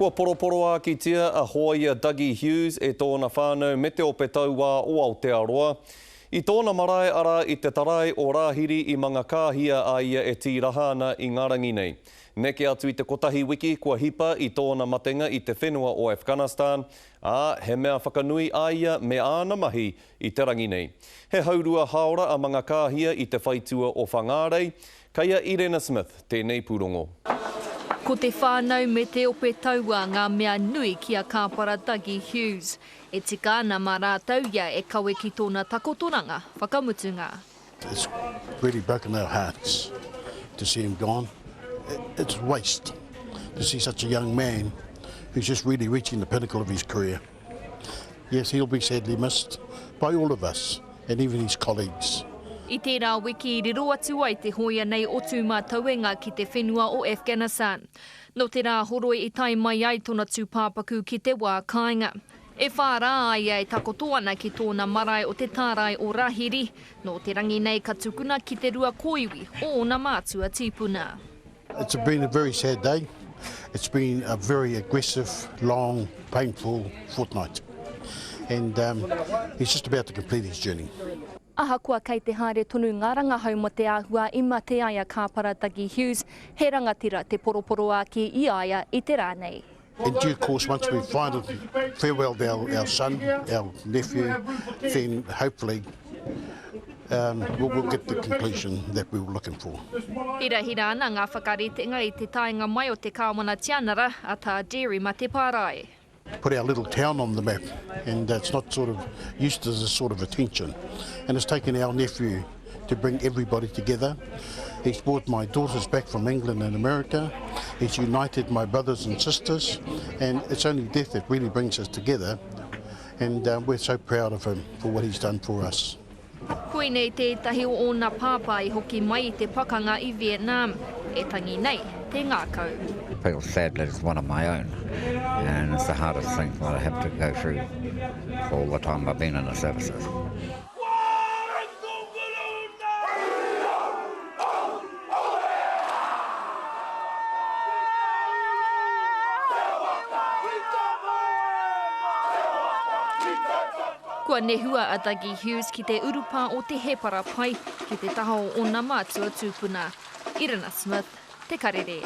Kua poroporoa ki tia a hoia Dougie Hughes e tōna whānau me te opetaua o Aotearoa. I tōna marae ara i te tarai o Rāhiri i mga kāhia a ia e tīrahana i Ngarangi nei. Neke atu i te kotahi wiki kua hipa i tōna matenga i te whenua o Afghanistan, a he mea whakanui a ia me āna mahi i te rangi nei. He haurua haora a mga kāhia i te whaitua o Whangarei, kaia Irena Smith, tēnei pūrongo. Ko te whānau me te ope taua ngā mea nui ki a kāpara Dougie Hughes. E tika ana mā rātau ia e kawe ki tōna takotoranga, whakamutunga. It's really broken our hearts to see him gone. It's a waste to see such a young man who's just really reaching the pinnacle of his career. Yes, he'll be sadly missed by all of us and even his colleagues. I tērā wiki riro atu ai te hoia nei o tū mātauenga ki te whenua o Afghanistan. No te rā horoi i tai mai ai tōna tūpāpaku ki te wā kāinga. E whārā ai e takotoana ki tōna marae o te tārai o Rāhiri. No te rangi nei ka tukuna ki te rua koiwi o ona mātua tīpuna. It's been a very sad day. It's been a very aggressive, long, painful fortnight. And he's just about to complete his journey. Aha kua kei te haere tonu ngā rangahau mo te āhua i mate aia kāpara Dougie Hughes, he rangatira te poroporo āki i aia i te rānei. In due course, once we finally farewelled our son, our nephew, then hopefully we'll get the conclusion that we were looking for. Hira ana ngā whakaritenga i te taenga mai o te kāwana tianara a tā Dairy ma te pārai. Put our little town on the map, and it's not sort of used to this sort of attention. And it's taken our nephew to bring everybody together. He's brought my daughters back from England and America. He's united my brothers and sisters, and it's only death that really brings us together. And we're so proud of him for what he's done for us. Koe nei tētahi o ōna pāpai hoki mai te pakanga i Vietnam. E tangi nei te ngākau. I feel sad that it's one of my own, and it's the hardest thing that I have to go through for all the time I've been in the services. Kua nehua a Dougie Hughes ki te urupa o te hepara pai ki te taho o nā mātua tūpuna. Irena Smith, Te Karere.